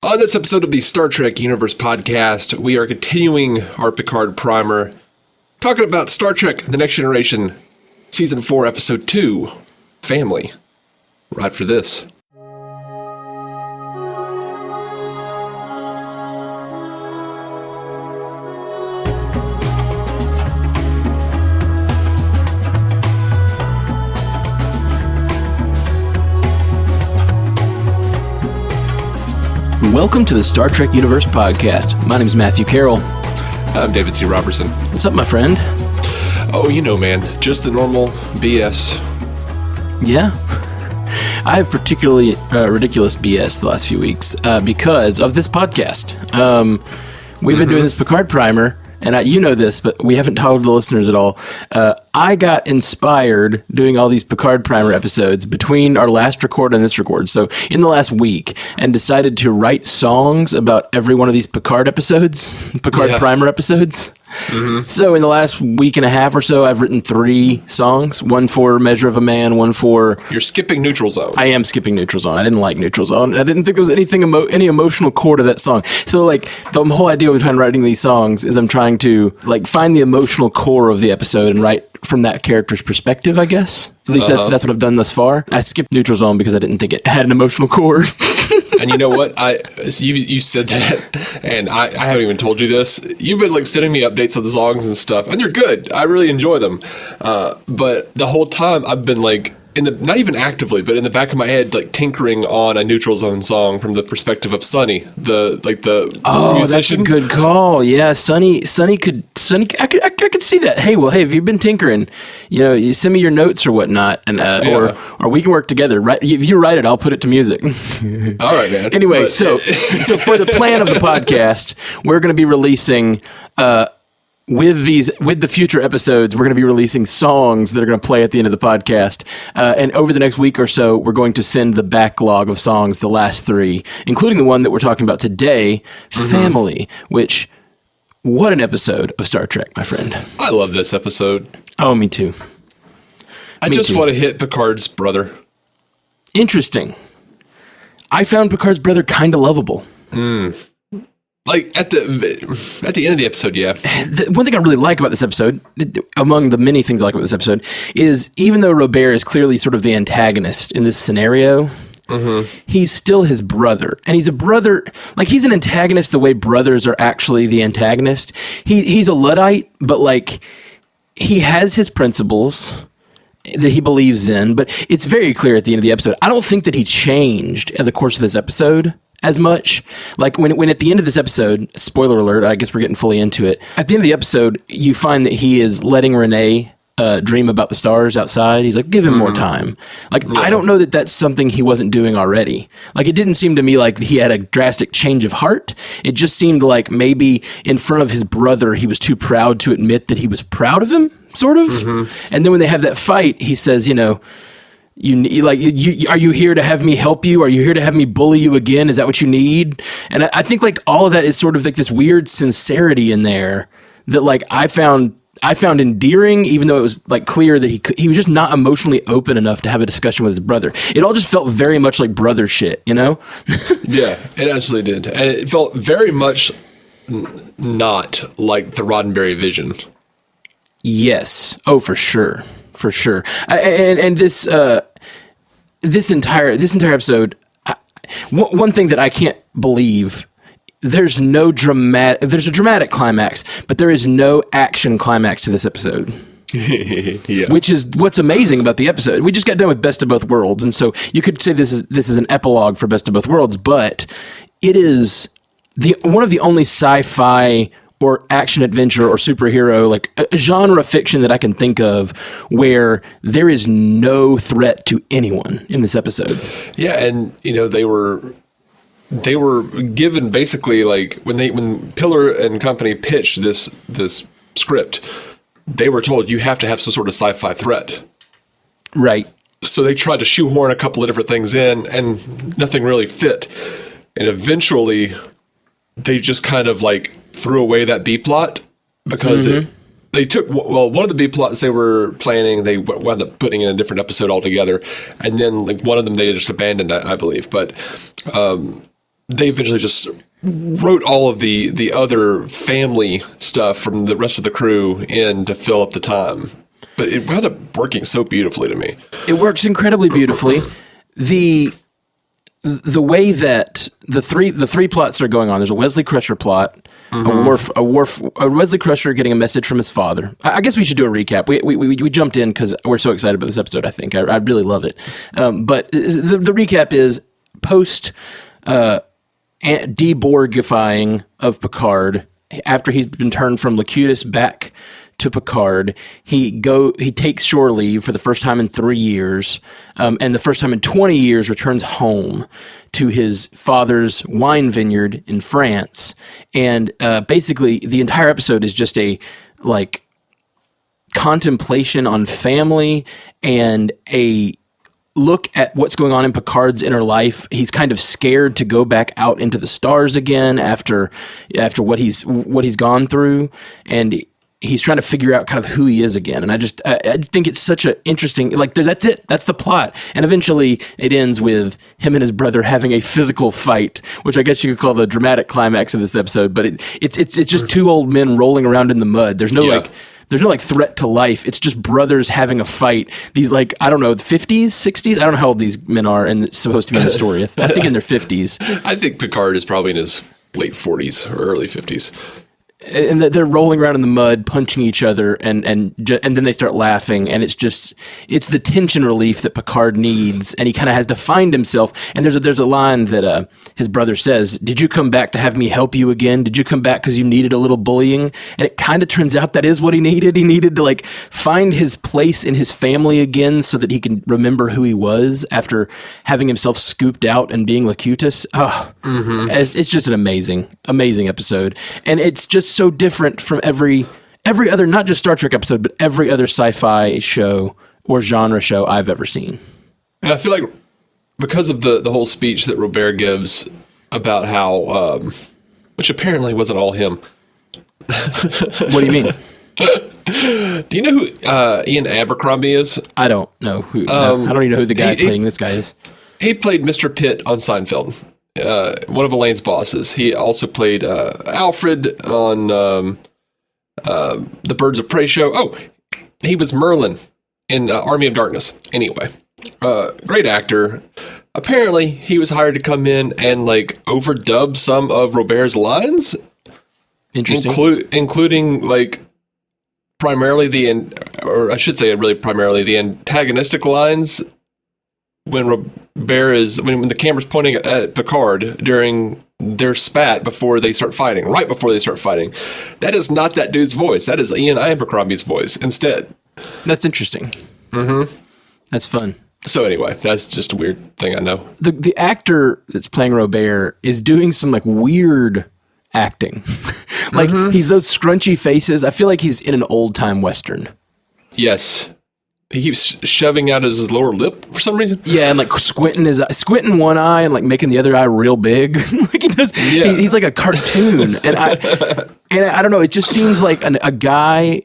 On this episode of the Star Trek Universe podcast, we are continuing our Picard Primer, talking about Star Trek The Next Generation, Season 4, Episode 2, Family. Right after this. Welcome to the Star Trek Universe podcast. My name is Matthew Carroll. I'm David C. Robertson. What's up, my friend? Oh, you know, man, just the normal BS. Yeah. I have particularly ridiculous BS the last few weeks because of this podcast. We've been doing this Picard Primer, and you know this, but we haven't told the listeners at all. I got inspired doing all these Picard Primer episodes between our last record and this record, so in the last week, and decided to write songs about every one of these Picard episodes, Primer episodes. Mm-hmm. So in the last week and a half or so, I've written 3 songs, one for Measure of a Man, one for... You're skipping Neutral Zone. I am skipping Neutral Zone. I didn't like Neutral Zone. I didn't think there was any emotional core to that song. So like the whole idea behind writing these songs is I'm trying to like find the emotional core of the episode and write from that character's perspective, I guess. At least that's what I've done thus far. I skipped Neutral Zone because I didn't think it had an emotional core. And you know what? You said that, and I haven't even told you this. You've been like sending me updates of the songs and stuff, and they're good. I really enjoy them. But the whole time I've been like not even actively, but in the back of my head, like tinkering on a Neutral Zone song from the perspective of Sonny, the musician. That's a good call. Yeah, Sonny. I could see that. Hey, have you been tinkering? You know, you send me your notes or whatnot, and or we can work together. Right? If you write it, I'll put it to music. All right, man. Anyway, so for the plan of the podcast, we're going to be releasing. With the future episodes, we're going to be releasing songs that are going to play at the end of the podcast. And over the next week or so, we're going to send the backlog of songs, the last 3, including the one that we're talking about today, Family, which, what an episode of Star Trek, my friend. I love this episode. Oh, me too. I just want to hit Picard's brother. Interesting. I found Picard's brother kind of lovable. Like, at the end of the episode, yeah. The one thing I really like about this episode, among the many things I like about this episode, is even though Robert is clearly sort of the antagonist in this scenario, he's still his brother. And he's a brother, like he's an antagonist the way brothers are actually the antagonist. He's a Luddite, but like he has his principles that he believes in, but it's very clear at the end of the episode. I don't think that he changed in the course of this episode as much. Like when at the end of this episode, spoiler alert, I guess we're getting fully into it. At the end of the episode, you find that he is letting Renee dream about the stars outside. He's like, give him more time. Like, I don't know that that's something he wasn't doing already. Like, it didn't seem to me like he had a drastic change of heart. It just seemed like maybe in front of his brother, he was too proud to admit that he was proud of him, sort of. And then when they have that fight, he says, you know, are you here to have me help you? Are you here to have me bully you again? Is that what you need? And I think like all of that is sort of like this weird sincerity in there that like I found endearing, even though it was like clear that he was just not emotionally open enough to have a discussion with his brother. It all just felt very much like brother shit, you know? Yeah, it absolutely did. And it felt very much not like the Roddenberry vision. Yes. Oh, for sure. For sure. And this entire episode, one thing that I can't believe, there's a dramatic climax, but there is no action climax to this episode. Yeah. Which is what's amazing about the episode. We just got done with Best of Both Worlds, and so you could say this is an epilogue for Best of Both Worlds, but it is one of the only sci-fi or action adventure or superhero, like a genre fiction that I can think of where there is no threat to anyone in this episode. Yeah, and you know, they were given basically like when Pillar and company pitched this script, they were told you have to have some sort of sci-fi threat. Right. So they tried to shoehorn a couple of different things in and nothing really fit. And eventually they just kind of like threw away that B plot because they took, well, one of the B plots they were planning, they wound up putting in a different episode altogether. And then like one of them they just abandoned, I believe. But they eventually just wrote all of the other family stuff from the rest of the crew in to fill up the time. But it wound up working so beautifully to me. It works incredibly beautifully. The way that the three plots that are going on, there's a Wesley Crusher plot, a Wesley Crusher getting a message from his father. I guess we should do a recap. We jumped in because we're so excited about this episode. I think I really love it. But the recap is post deborgifying of Picard after he's been turned from Locutus back to Picard. He takes shore leave for the first time in 3 years, and the first time in 20 years returns home to his father's wine vineyard in France. And basically, the entire episode is just a contemplation on family and a look at what's going on in Picard's inner life. He's kind of scared to go back out into the stars again after what he's gone through, and he's trying to figure out kind of who he is again. And I think it's such an interesting, that's it. That's the plot. And eventually it ends with him and his brother having a physical fight, which I guess you could call the dramatic climax of this episode. But it's just two old men rolling around in the mud. There's no threat to life. It's just brothers having a fight. These I don't know, 50s, 60s? I don't know how old these men are and it's supposed to be in the story. I think in their 50s. I think Picard is probably in his late 40s or early 50s. And they're rolling around in the mud, punching each other, and then they start laughing, and it's the tension relief that Picard needs, and he kind of has to find himself. And there's a line that his brother says, "Did you come back to have me help you again? Did you come back because you needed a little bullying?" And it kind of turns out that is what he needed. He needed to find his place in his family again, so that he can remember who he was after having himself scooped out and being Locutus. It's just an amazing episode, and it's just so different from every other, not just Star Trek episode, but every other sci-fi show or genre show I've ever seen. And I feel like because of the whole speech that Robert gives about how, which apparently wasn't all him. What do you mean? Do you know who Ian Abercrombie is? I don't know who. No, I don't even know who the guy playing this guy is. He played Mr. Pitt on Seinfeld. One of Elaine's bosses. He also played Alfred on the Birds of Prey show. Oh, he was Merlin in Army of Darkness. Anyway, great actor. Apparently, he was hired to come in and overdub some of Robert's lines. Interesting, including primarily primarily the antagonistic lines. When Robert when the camera's pointing at Picard during their spat before they start fighting, right before they start fighting, that is not that dude's voice. That is Ian Abercrombie's voice instead. That's interesting. Mm-hmm. That's fun. So anyway, that's just a weird thing I know. The actor that's playing Robert is doing some weird acting. He's those scrunchy faces. I feel like he's in an old time Western. Yes. He keeps shoving out his lower lip for some reason. Yeah, and squinting one eye and making the other eye real big. He does. Yeah. He's like a cartoon, and I don't know. It just seems like a guy.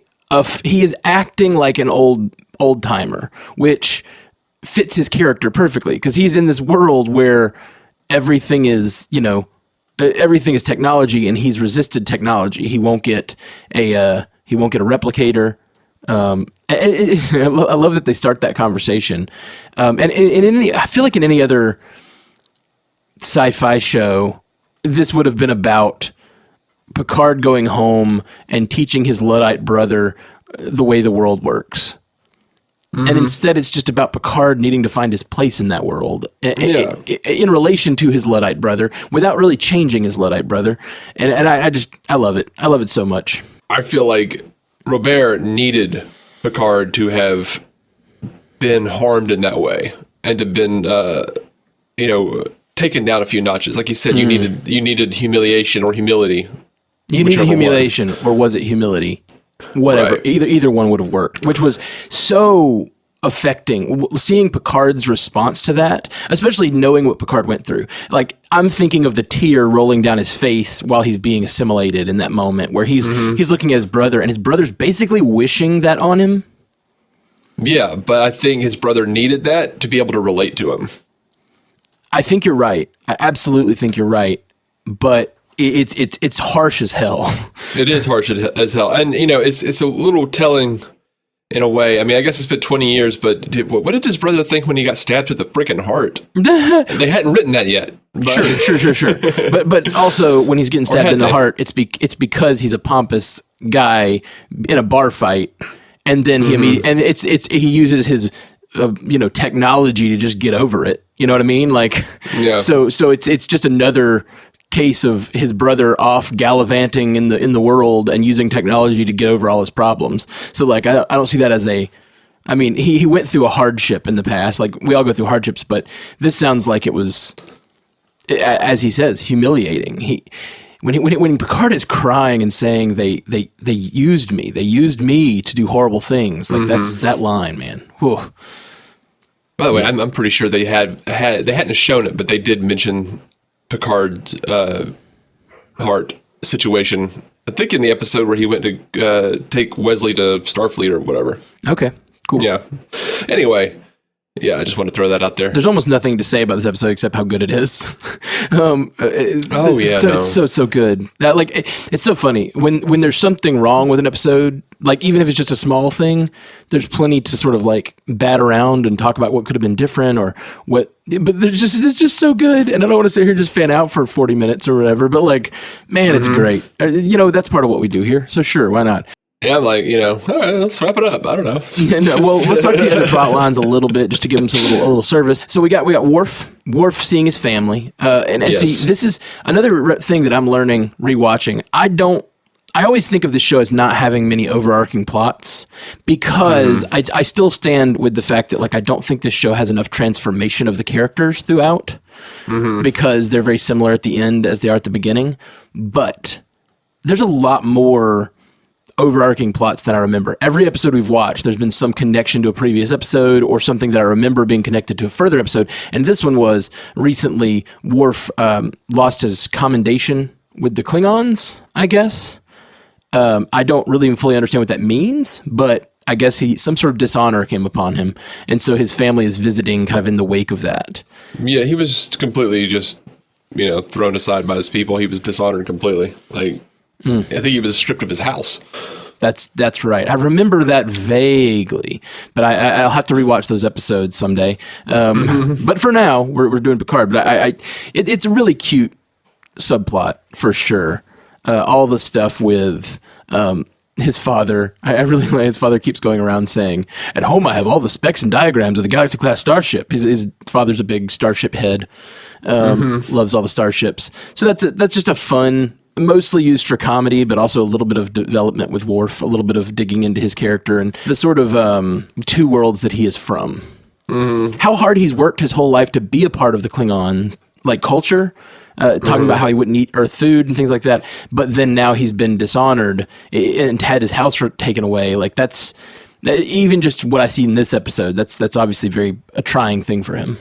He is acting like an old timer, which fits his character perfectly because he's in this world where everything is technology, and he's resisted technology. He won't get a replicator. I love that they start that conversation. And I feel like in any other sci-fi show, this would have been about Picard going home and teaching his Luddite brother the way the world works. Mm-hmm. And instead, it's just about Picard needing to find his place in that world in relation to his Luddite brother without really changing his Luddite brother. And I love it. I love it so much. I feel like Robert needed Picard to have been harmed in that way and to have been, taken down a few notches. Like you said, you needed humiliation or humility. You needed humiliation, or was it humility? Whatever. Right. Either one would have worked, which was so affecting. Seeing Picard's response to that, especially knowing what Picard went through. I'm thinking of the tear rolling down his face while he's being assimilated in that moment where he's looking at his brother, and his brother's basically wishing that on him. Yeah, but I think his brother needed that to be able to relate to him. I think you're right. I absolutely think you're right. but it's harsh as hell. It is harsh as hell. And, it's a little telling in a way. I mean, I guess it's been 20 years, but what did his brother think when he got stabbed through the freaking heart? They hadn't written that yet. But. Sure. But also, when he's getting stabbed in the heart, it's because he's a pompous guy in a bar fight, and then he uses his technology to just get over it. You know what I mean? Like, yeah. So it's just another case of his brother off gallivanting in the world and using technology to get over all his problems. So like, I don't see that as he went through a hardship in the past. Like, we all go through hardships, but this sounds like it was, as he says, humiliating. When Picard is crying and saying they used me to do horrible things, like that's that line, man. Whew. By the way, I'm pretty sure they hadn't shown it, but they did mention Picard's heart situation. I think in the episode where he went to take Wesley to Starfleet or whatever. Okay, cool. Yeah. Anyway, yeah, I just want to throw that out there. There's almost nothing to say about this episode except how good it is. It's so good. It's so funny when there's something wrong with an episode. Like, even if it's just a small thing, there's plenty to sort of like bat around and talk about what could have been different or what. But it's just so good, and I don't want to sit here and just fan out for 40 minutes or whatever. But like, man, it's great. That's part of what we do here. So sure, why not? Yeah, I'm like, all right, let's wrap it up. I don't know. Well, let's start taking the plot lines a little bit just to give them a little service. So we got Worf seeing his family, and yes. See, this is another thing that I'm learning rewatching. I always think of this show as not having many overarching plots because I still stand with the fact that, like, I don't think this show has enough transformation of the characters throughout because they're very similar at the end as they are at the beginning. But there's a lot more overarching plots than I remember. Every episode we've watched, there's been some connection to a previous episode or something that I remember being connected to a further episode. And this one was recently Worf lost his commendation with the Klingons, I guess. I don't really even fully understand what that means, but I guess some sort of dishonor came upon him. And so his family is visiting kind of in the wake of that. Yeah, he was completely just, thrown aside by his people. He was dishonored completely. Like, I think he was stripped of his house. That's right. I remember that vaguely, but I'll have to rewatch those episodes someday. But for now, we're doing Picard. But it's a really cute subplot for sure. All the stuff with his father. I really like his father keeps going around saying, "At home, I have all the specs and diagrams of the Galaxy class starship." His father's a big starship head. Loves all the starships. So that's just a fun. Mostly used for comedy, but also a little bit of development with Worf, a little bit of digging into his character and the sort of two worlds that he is from. How hard he's worked his whole life to be a part of the Klingon culture, talking about how he wouldn't eat Earth food and things like that. But then now he's been dishonored and had his house taken away. Like that's even just what I see in this episode. That's obviously a trying thing for him.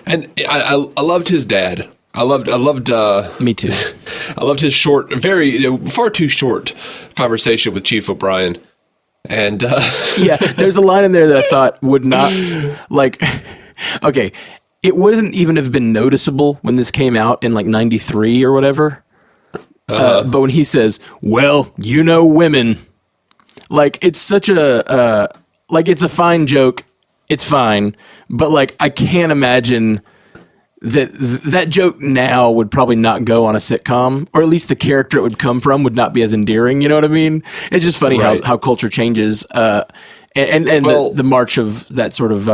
And I loved his dad. I loved. Me too. I loved his short, far too short conversation with Chief O'Brien, and yeah, there's a line in there that I thought would not okay, it wouldn't even have been noticeable when this came out in like '93 or whatever. But when he says, "Well, women," like it's such a it's a fine joke. It's fine, but like I can't imagine. That joke now would probably not go on a sitcom, or at least the character it would come from would not be as endearing. You know what I mean? It's just funny how culture changes, and the march of that sort of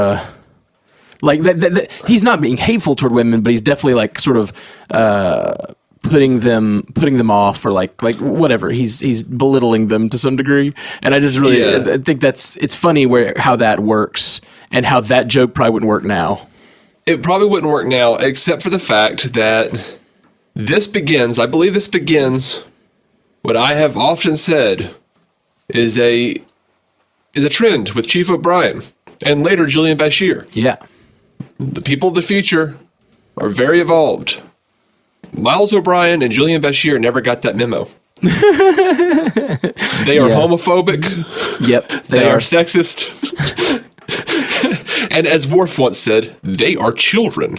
he's not being hateful toward women, but he's definitely like sort of putting them off or like whatever. He's belittling them to some degree, and I just really I think it's funny how that works and how that joke probably wouldn't work now. It probably wouldn't work now, except for the fact that I believe this begins what I have often said is a trend with Chief O'Brien and later Julian Bashir. Yeah. The people of the future are very evolved. Miles O'Brien and Julian Bashir never got that memo. They are homophobic. Yep. They are sexist. And as Worf once said, they are children.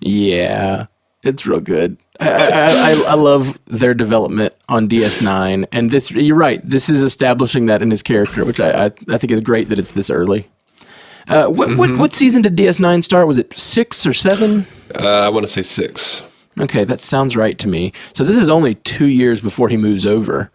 Yeah, it's real good. I love their development on DS9, and this. You're right. This is establishing that in his character, which I think is great that it's this early. What season did DS9 start? Was it 6 or 7? I want to say 6. Okay, that sounds right to me. So this is only 2 years before he moves over,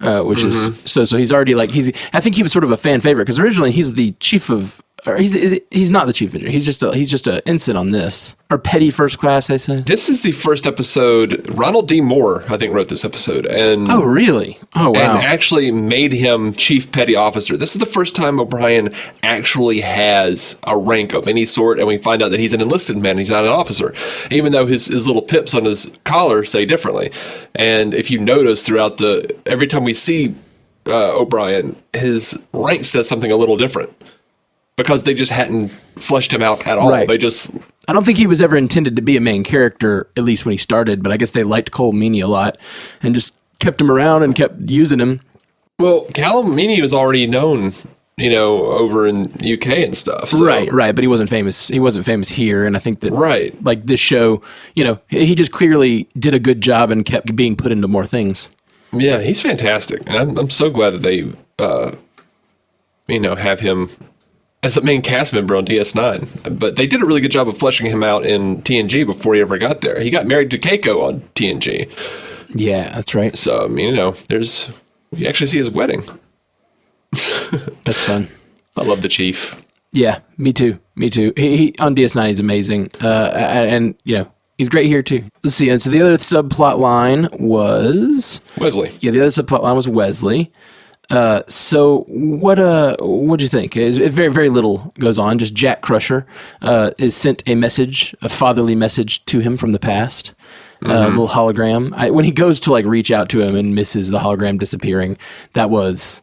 which is so he's already like I think he was sort of a fan favorite because originally he's the chief of. Or he's not the chief engineer. He's just a ensign on this, or petty first class. I said this is the first episode. Ronald D. Moore, I think, wrote this episode, and oh really? Oh wow! And actually made him chief petty officer. This is the first time O'Brien actually has a rank of any sort, and we find out that he's an enlisted man. He's not an officer, even though his little pips on his collar say differently. And if you notice throughout every time we see O'Brien, his rank says something a little different. Because they just hadn't fleshed him out at all. Right. I don't think he was ever intended to be a main character, at least when he started, but I guess they liked Cole Meany a lot and just kept him around and kept using him. Well, Callum Meany was already known, over in UK and stuff. So. Right, but he wasn't famous. He wasn't famous here, and I think that like this show, he just clearly did a good job and kept being put into more things. Yeah, he's fantastic. And I'm so glad that they have him as a main cast member on DS9. But they did a really good job of fleshing him out in TNG before he ever got there. He got married to Keiko on TNG. Yeah, that's right. So, you actually see his wedding. That's fun. I love the Chief. Yeah, me too. He on DS9 he's amazing. And he's great here too. Let's see. And so the other subplot line was Wesley. Yeah, the other subplot line was Wesley. So what'd you think? Very, very little goes on. Just Jack Crusher is sent a fatherly message to him from the past. A little hologram. When he goes to reach out to him and misses the hologram disappearing, that was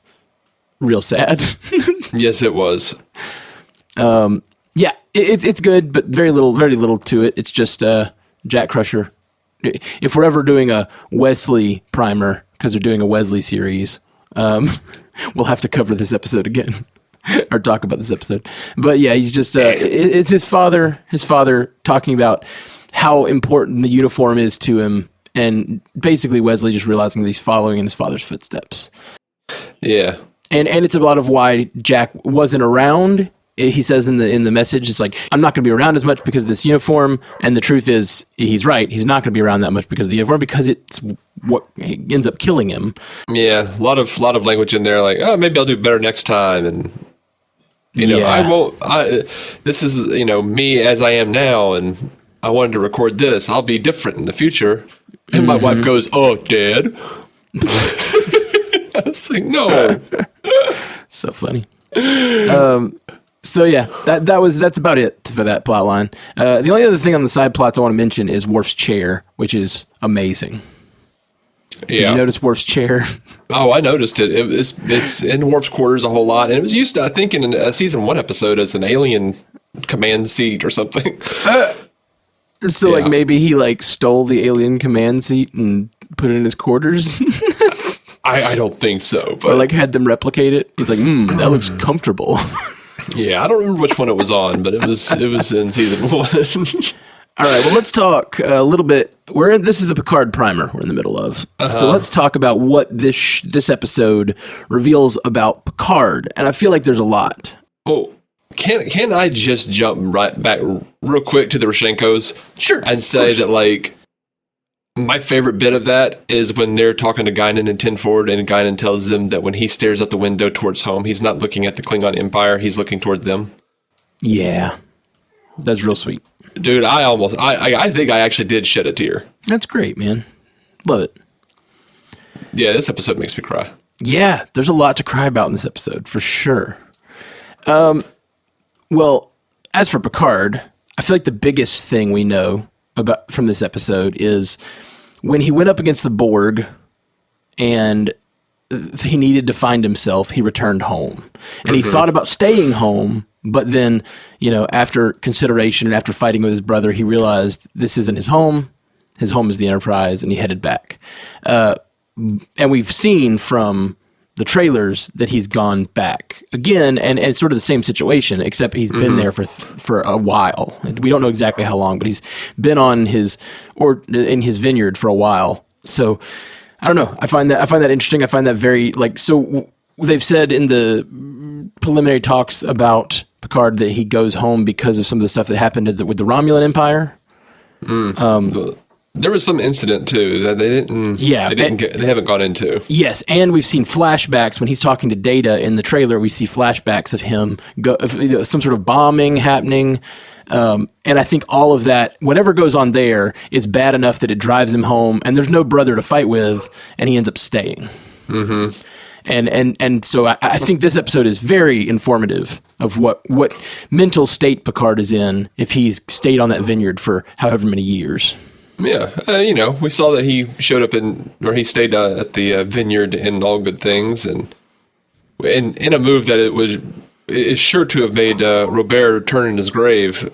real sad. Yes, it was. Yeah, it's good, but very little to it. It's just Jack Crusher. If we're ever doing a Wesley primer, because they're doing a Wesley series, we'll have to cover this episode again or talk about this episode. But yeah, he's just it's his father talking about how important the uniform is to him, and basically Wesley just realizing that he's following in his father's footsteps. Yeah. And it's a lot of why Jack wasn't around. He says in the message, it's like, I'm not going to be around as much because of this uniform. And the truth is, he's right. He's not going to be around that much because of the uniform, because it's what ends up killing him. Yeah, a lot of language in there, like, oh, maybe I'll do better next time, and I won't. This is me as I am now, and I wanted to record this. I'll be different in the future. And my wife goes, "Oh, Dad." I was like, no. So funny. So yeah, that's about it for that plot line. The only other thing on the side plots I want to mention is Worf's chair, which is amazing. Yeah. Did you notice Worf's chair? Oh, I noticed it. It's in Worf's quarters a whole lot, and it was used, I think, in a season 1 episode as an alien command seat or something. So maybe he stole the alien command seat and put it in his quarters. I don't think so, but or had them replicate it. He's like, that looks comfortable. Yeah, I don't remember which one it was on, but it was in season 1. All right, well, let's talk a little bit. This is the Picard Primer we're in the middle of. So let's talk about what this episode reveals about Picard, and I feel like there's a lot. Oh, can I just jump right back real quick to the Rashenkos? Sure. And say that, my favorite bit of that is when they're talking to Guinan and 10 Forward, and Guinan tells them that when he stares out the window towards home, he's not looking at the Klingon Empire, he's looking toward them. Yeah. That's real sweet. Dude, I think I actually did shed a tear. That's great, man. Love it. Yeah, this episode makes me cry. Yeah, there's a lot to cry about in this episode, for sure. Well, as for Picard, I feel like the biggest thing we know about from this episode is when he went up against the Borg and he needed to find himself, he returned home. And he thought about staying home, but then, after consideration and after fighting with his brother, he realized this isn't his home. His home is the Enterprise, and he headed back. And we've seen from the trailers that he's gone back again, and it's sort of the same situation, except he's been there for a while. We don't know exactly how long, but he's been in his vineyard for a while. So I don't know. I find that interesting. I find that very so they've said in the preliminary talks about Picard that he goes home because of some of the stuff that happened with the Romulan Empire. There was some incident too that they haven't gone into. Yes, and we've seen flashbacks when he's talking to Data in the trailer. We see flashbacks of him some sort of bombing happening, and I think all of that, whatever goes on there, is bad enough that it drives him home. And there's no brother to fight with, and he ends up staying. Mm-hmm. And so I think this episode is very informative of what mental state Picard is in if he's stayed on that vineyard for however many years. Yeah, we saw that he showed up he stayed at the vineyard in All Good Things, and in a move that is sure to have made Robert turn in his grave.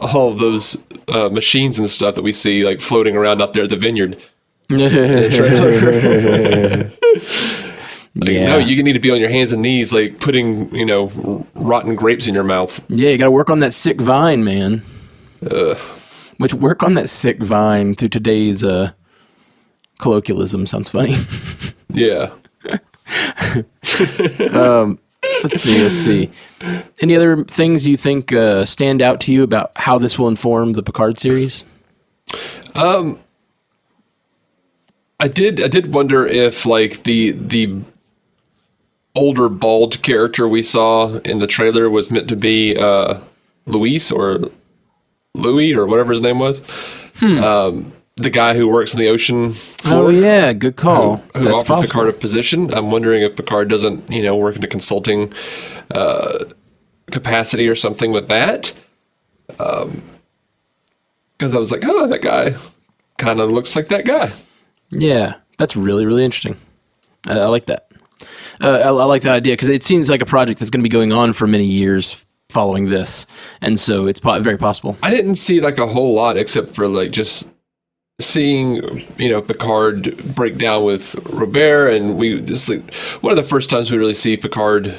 All of those machines and stuff that we see like floating around out there at the vineyard. No, you need to be on your hands and knees, like putting rotten grapes in your mouth. Yeah, you got to work on that sick vine, man. Which work on that sick vine through today's colloquialism sounds funny. Yeah. Let's see. Any other things you think stand out to you about how this will inform the Picard series? I did wonder if like the older bald character we saw in the trailer was meant to be Luis or Louis or whatever his name was. The guy who works in the ocean floor. Oh yeah, good call. Who That's offered possible. Picard a position. I'm wondering if Picard doesn't, work in a consulting capacity or something with that. Because I was like, oh, that guy kind of looks like that guy. Yeah, that's really, really interesting. I like that. I like that idea because it seems like a project that's going to be going on for many years following this, and so it's very possible. I didn't see like a whole lot except for like just seeing Picard break down with Robert, and we just like one of the first times we really see Picard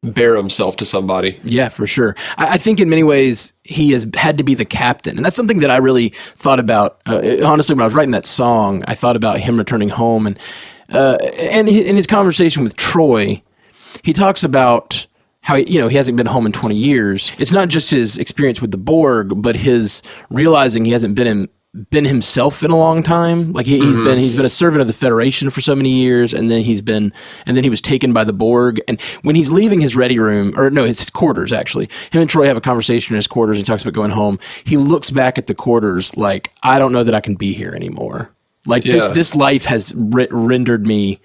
bare himself to somebody. Yeah, for sure. I think in many ways he has had to be the captain, and that's something that I really thought about. Honestly, when I was writing that song, I thought about him returning home, and in his conversation with Troy, he talks about how he hasn't been home in 20 years. It's not just his experience with the Borg, but his realizing he hasn't been himself in a long time. Like he's been a servant of the Federation for so many years, and then he was taken by the Borg. And when he's leaving his ready room, or no, his quarters actually, him and Troy have a conversation in his quarters. And he talks about going home. He looks back at the quarters like, I don't know that I can be here anymore. Like this life has rendered me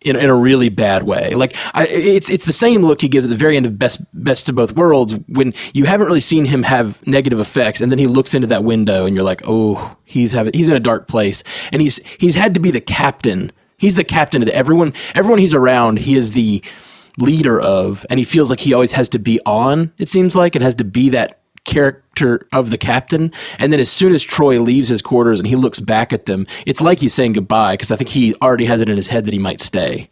in a really bad way. Like it's the same look he gives at the very end of Best of Both Worlds when you haven't really seen him have negative effects, and then he looks into that window and you're like, oh, he's in a dark place, and he's had to be the captain. He's the captain of everyone he's around. He is the leader of, and he feels like he always has to be on. It seems like it has to be that character of the captain, and then as soon as Troy leaves his quarters and he looks back at them, it's like he's saying goodbye, because I think he already has it in his head that he might stay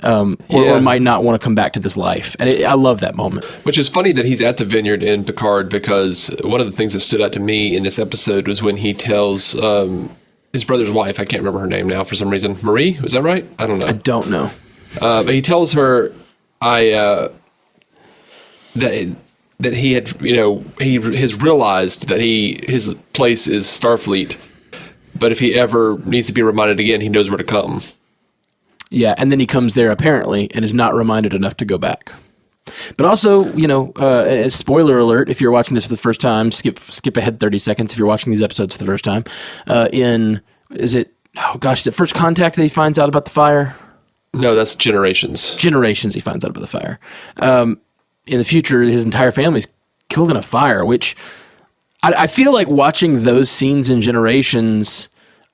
or might not want to come back to this life, and I love that moment. Which is funny that he's at the vineyard in Picard, because one of the things that stood out to me in this episode was when he tells his brother's wife, I can't remember her name now for some reason, Marie, was that right? I don't know. I don't know. But he tells her that he had, he has realized that his place is Starfleet, but if he ever needs to be reminded again, he knows where to come. Yeah, and then he comes there apparently and is not reminded enough to go back. But also, spoiler alert, if you're watching this for the first time, skip ahead 30 seconds if you're watching these episodes for the first time. Is it First Contact that he finds out about the fire? No, that's Generations. Generations he finds out about the fire. In the future, his entire family's killed in a fire, which I feel like watching those scenes in Generations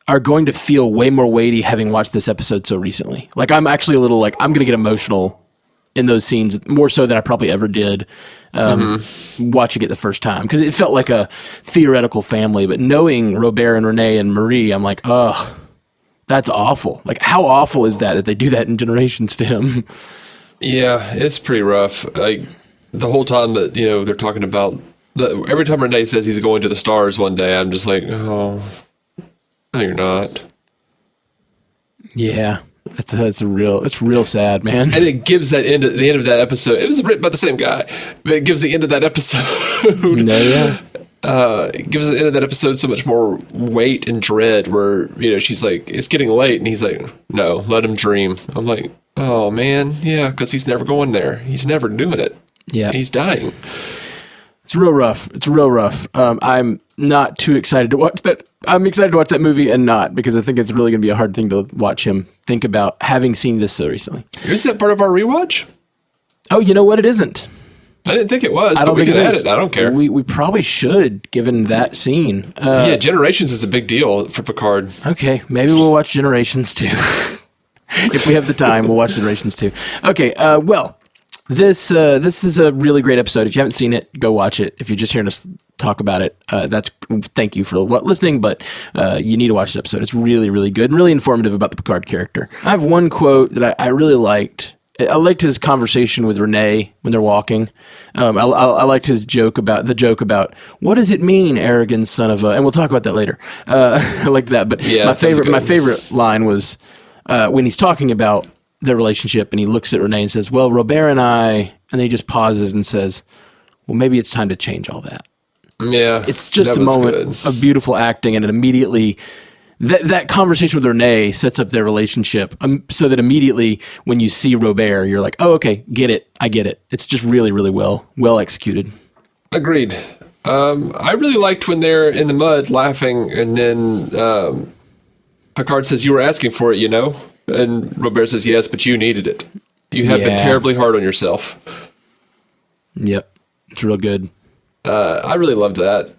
are going to feel way more weighty having watched this episode so recently. Like, I'm actually a little I'm going to get emotional in those scenes, more so than I probably ever did watching it the first time, because it felt like a theoretical family. But knowing Robert and Renee and Marie, I'm like, oh, That's awful. Like, how awful is that they do that in Generations to him? Yeah, it's pretty rough. Like, the whole time that, they're talking about, every time Renee says he's going to the stars one day, I'm just like, oh, no, you're not. Yeah. It's real sad, man. And it gives the end of that episode. It was written by the same guy, but it gives the end of that episode. It gives the end of that episode so much more weight and dread. Where she's like, "It's getting late," and he's like, "No, let him dream." I'm like, "Oh man, yeah," because he's never going there. He's never doing it. Yeah, he's dying. It's real rough. I'm not too excited to watch that. I'm excited to watch that movie and not, because I think it's really going to be a hard thing to watch him think about, having seen this so recently. Is that part of our rewatch? Oh, you know what? It isn't. I didn't think it was. I don't think we can it add is. it. I don't care. We probably should, given that scene. Yeah, Generations is a big deal for Picard. Okay, maybe we'll watch Generations 2. If we have the time, we'll watch Generations 2. Okay, well, this is a really great episode. If you haven't seen it, go watch it. If you're just hearing us talk about it, thank you for listening, but you need to watch this episode. It's really, really good and really informative about the Picard character. I have one quote that I really liked. I liked his conversation with Renee when they're walking. I liked his joke about what does it mean, arrogant son of a, and we'll talk about that later. I liked that, but yeah, my favorite line was when he's talking about their relationship and he looks at Renee and says, "Well, Robert and I," and then he just pauses and says, "Well, maybe it's time to change all that." Yeah, it's just a moment of beautiful acting, and it immediately. That conversation with Renee sets up their relationship so that immediately when you see Robert, you're like, oh, okay, get it. I get it. It's just really, really well executed. Agreed. I really liked when they're in the mud laughing and then Picard says, "You were asking for it, And Robert says, "Yes, but you needed it. You have been terribly hard on yourself." Yep. It's real good. I really loved that.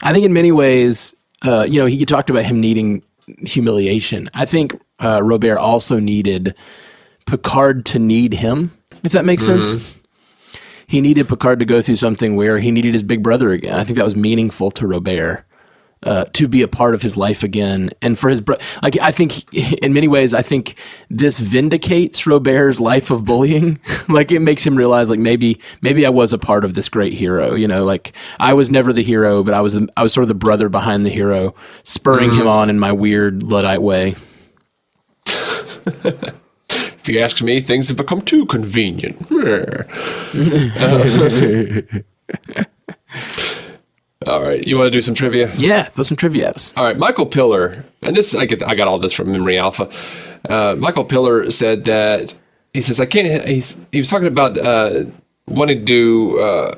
I think in many ways... he talked about him needing humiliation. I think Robert also needed Picard to need him, if that makes sense. He needed Picard to go through something where he needed his big brother again. I think that was meaningful to Robert to be a part of his life again. And for his brother, I think in many ways, I think this vindicates Robert's life of bullying. It makes him realize, maybe I was a part of this great hero. I was never the hero, but I was sort of the brother behind the hero, spurring him on in my weird Luddite way. If you ask me, things have become too convenient. All right, you want to do some trivia? Yeah, throw some trivia at us. All right, Michael Piller, and this I got all this from Memory Alpha. Michael Piller said that he says he was talking about wanting to do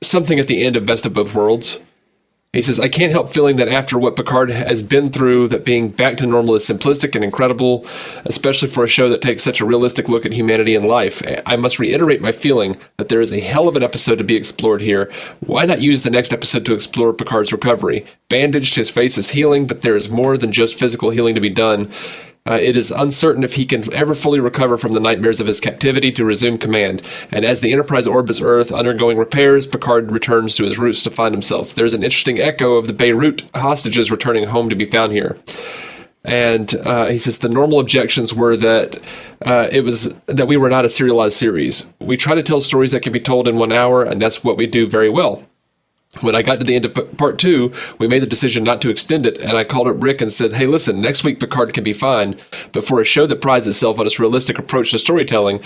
something at the end of Best of Both Worlds. He says, "I can't help feeling that after what Picard has been through, that being back to normal is simplistic and incredible, especially for a show that takes such a realistic look at humanity and life. I must reiterate my feeling that there is a hell of an episode to be explored here. Why not use the next episode to explore Picard's recovery? Bandaged, his face is healing, but there is more than just physical healing to be done. It is uncertain if he can ever fully recover from the nightmares of his captivity to resume command. And as the Enterprise orbits Earth, undergoing repairs, Picard returns to his roots to find himself. There's an interesting echo of the Beirut hostages returning home to be found here." And he says the normal objections were that it was that we were not a serialized series. We try to tell stories that can be told in 1 hour, and that's what we do very well. When I got to the end of part 2, we made the decision not to extend it, and I called up Rick and said, "Hey, listen, next week Picard can be fine, but for a show that prides itself on its realistic approach to storytelling,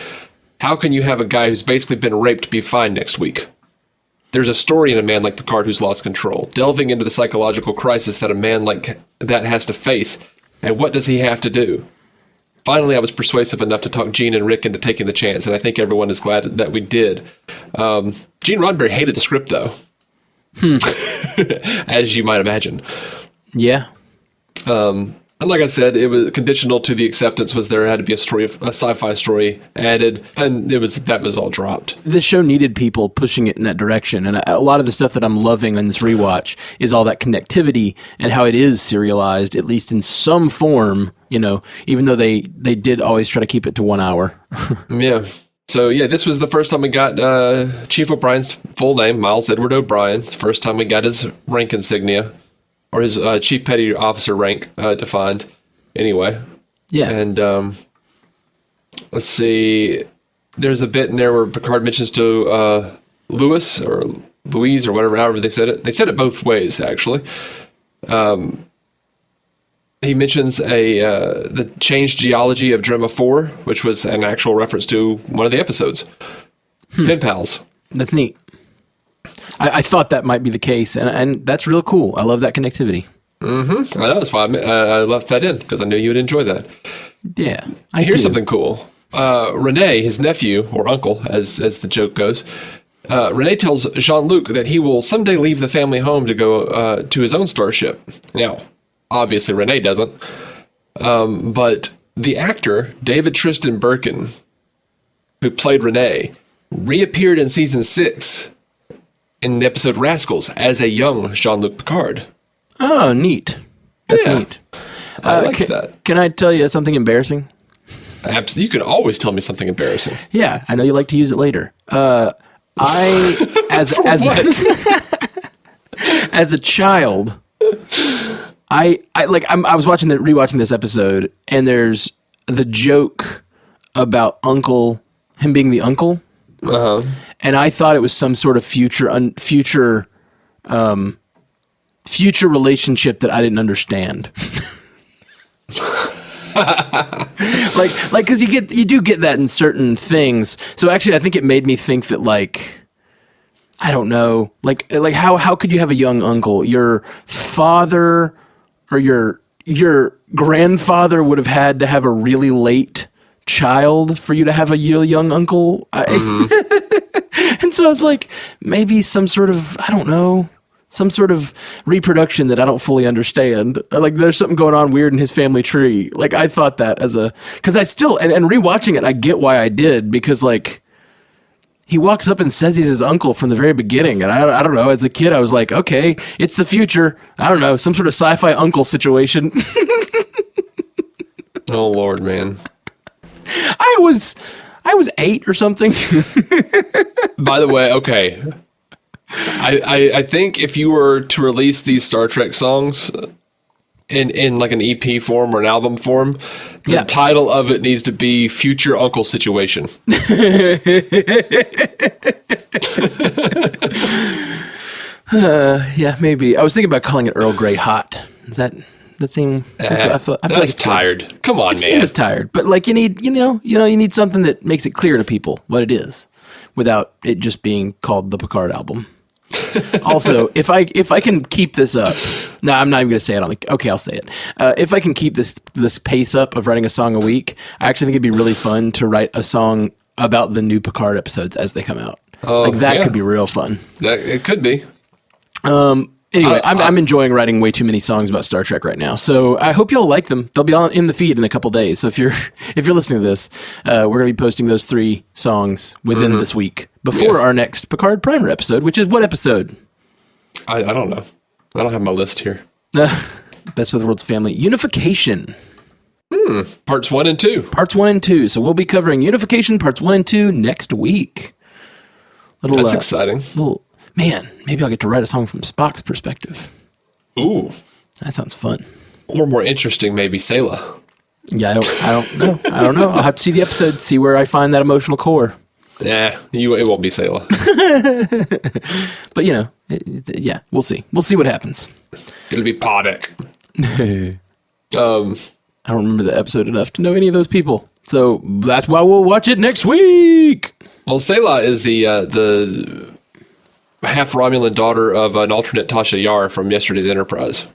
how can you have a guy who's basically been raped be fine next week? There's a story in a man like Picard who's lost control, delving into the psychological crisis that a man like that has to face, and what does he have to do?" Finally, I was persuasive enough to talk Gene and Rick into taking the chance, and I think everyone is glad that we did. Gene Roddenberry hated the script, though. As you might imagine. Yeah. And like I said, it was conditional to the acceptance was there had to be a sci-fi story added, and that was all dropped. This show needed people pushing it in that direction, and a lot of the stuff that I'm loving on this rewatch is all that connectivity and how it is serialized, at least in some form, even though they did always try to keep it to 1 hour. Yeah. So, this was the first time we got Chief O'Brien's full name, Miles Edward O'Brien. It's the first time we got his rank insignia. or his chief petty officer rank defined. Anyway. Yeah. And let's see. There's a bit in there where Picard mentions to Louise or Louise or whatever, however they said it. They said it both ways, actually. He mentions the changed geology of Drema 4, which was an actual reference to one of the episodes. Pen pals. That's neat. I thought that might be the case, and that's real cool. I love that connectivity. Mm-hmm. I know. That's why I left that in, because I knew you would enjoy that. Yeah. Here's something cool. Rene, his nephew, or uncle, as the joke goes, Rene tells Jean-Luc that he will someday leave the family home to go to his own starship. Now, obviously Rene doesn't. But the actor, David Tristan Birkin, who played Rene, reappeared in season 6 in the episode Rascals as a young Jean-Luc Picard. Oh, neat. That's neat. I like that. Can I tell you something embarrassing? Absolutely. You can always tell me something embarrassing. Yeah, I know you like to use it later. As a child, I was rewatching this episode, and there's the joke about him being the uncle, and I thought it was some sort of future relationship that I didn't understand. Because you do get that in certain things. So actually, I think it made me think that, like, I don't know, like how could you have a young uncle? Your father or your grandfather would have had to have a really late child for you to have a young uncle. And so I was like, maybe some sort of, I don't know, some sort of reproduction that I don't fully understand. Like, there's something going on weird in his family tree. Like, I thought that because I still, and rewatching it, I get why I did, because, like, he walks up and says he's his uncle from the very beginning. And I don't know, as a kid, I was like, okay, it's the future. I don't know, some sort of sci-fi uncle situation. Oh, Lord, man. I was 8 or something. By the way, okay. I think if you were to release these Star Trek songs in like an EP form or an album form, the title of it needs to be Future Uncle Situation. Yeah, maybe. I was thinking about calling it Earl Grey Hot. Does that seem? I feel that's like tired. Come on, man. It is tired, but like you need something that makes it clear to people what it is, without it just being called the Picard album. Also, if I can keep this up, no, I'm not even going to say it. Okay, I'll say it. If I can keep this pace up of writing a song a week, I actually think it'd be really fun to write a song about the new Picard episodes as they come out. That could be real fun. It could be. Anyway, I'm enjoying writing way too many songs about Star Trek right now, so I hope y'all like them. They'll be in the feed in a couple days. So if you're listening to this, we're going to be posting those 3 songs within this week before our next Picard Primer episode, which is what episode? I don't know. I don't have my list here. Best of the World's Family Unification. Parts 1 and 2. Parts 1 and 2. So we'll be covering Unification Parts 1 and 2 next week. That's exciting. Man, maybe I'll get to write a song from Spock's perspective. Ooh. That sounds fun. Or more interesting, maybe Sayla. Yeah, I don't know. I'll have to see the episode, see where I find that emotional core. Yeah, it won't be Sayla. But, we'll see. We'll see what happens. It'll be Podek. I don't remember the episode enough to know any of those people. So that's why we'll watch it next week. Well, Sayla is the half Romulan daughter of an alternate Tasha Yar from yesterday's Enterprise.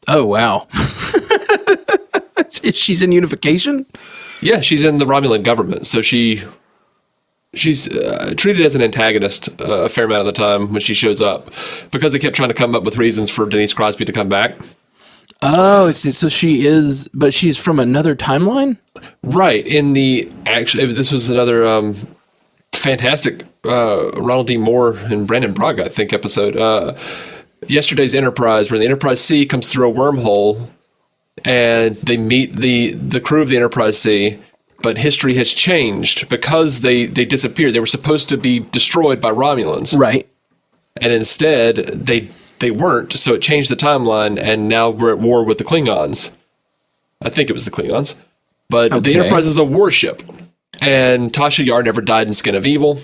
Oh, wow. She's in Unification? Yeah, she's in the Romulan government. So she's treated as an antagonist a fair amount of the time when she shows up, because they kept trying to come up with reasons for Denise Crosby to come back. Oh, so she is, but she's from another timeline? Right. This was another fantastic Ronald D. Moore and Brandon Braga, I think, episode. Yesterday's Enterprise, where the Enterprise C comes through a wormhole, and they meet the crew of the Enterprise C, but history has changed because they disappeared. They were supposed to be destroyed by Romulans. Right. And instead, they they weren't, so it changed the timeline, and now we're at war with the Klingons. I think it was the Klingons. But the Enterprise is a warship, and Tasha Yar never died in Skin of Evil.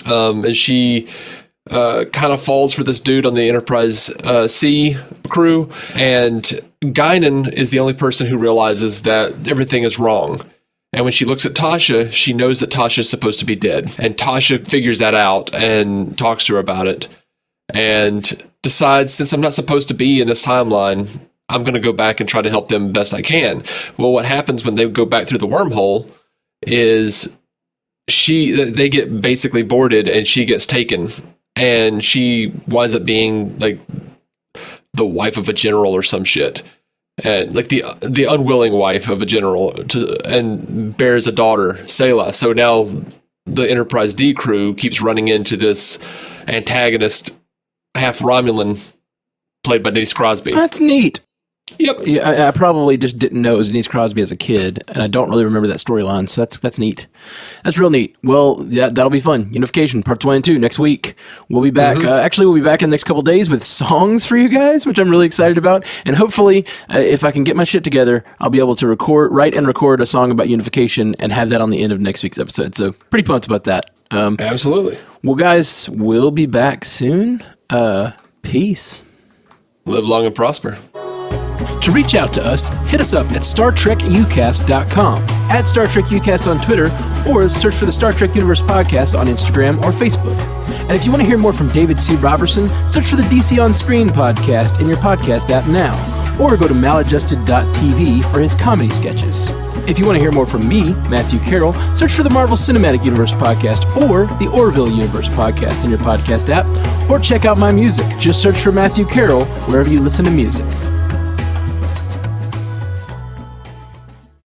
And she kind of falls for this dude on the Enterprise C crew, and Guinan is the only person who realizes that everything is wrong. And when she looks at Tasha, she knows that Tasha is supposed to be dead. And Tasha figures that out and talks to her about it and decides, since I'm not supposed to be in this timeline, I'm going to go back and try to help them best I can. Well, what happens when they go back through the wormhole is they get basically boarded and she gets taken. And she winds up being like the wife of a general or some shit. And like the unwilling wife of a general, and bears a daughter, Selah. So now the Enterprise D crew keeps running into this antagonist, half Romulan, played by Denise Crosby. That's neat. Yep. Yeah, I probably just didn't know it was Denise Crosby as a kid, and I don't really remember that storyline, so that's neat. That's real neat. Well, yeah, that'll be fun. Unification, parts 1 and 2, next week. We'll be back. Actually, we'll be back in the next couple days with songs for you guys, which I'm really excited about. And hopefully, if I can get my shit together, I'll be able to write and record a song about Unification and have that on the end of next week's episode. So pretty pumped about that. Absolutely. Well, guys, we'll be back soon. Peace. Live long and prosper. To reach out to us, hit us up at StarTrekUcast.com, at StarTrekUcast on Twitter, or search for the Star Trek Universe Podcast on Instagram or Facebook. And if you want to hear more from David C. Robertson, search for the DC On Screen podcast in your podcast app now, or go to maladjusted.tv for his comedy sketches. If you want to hear more from me, Matthew Carroll, search for the Marvel Cinematic Universe Podcast or the Orville Universe Podcast in your podcast app, or check out my music. Just search for Matthew Carroll wherever you listen to music.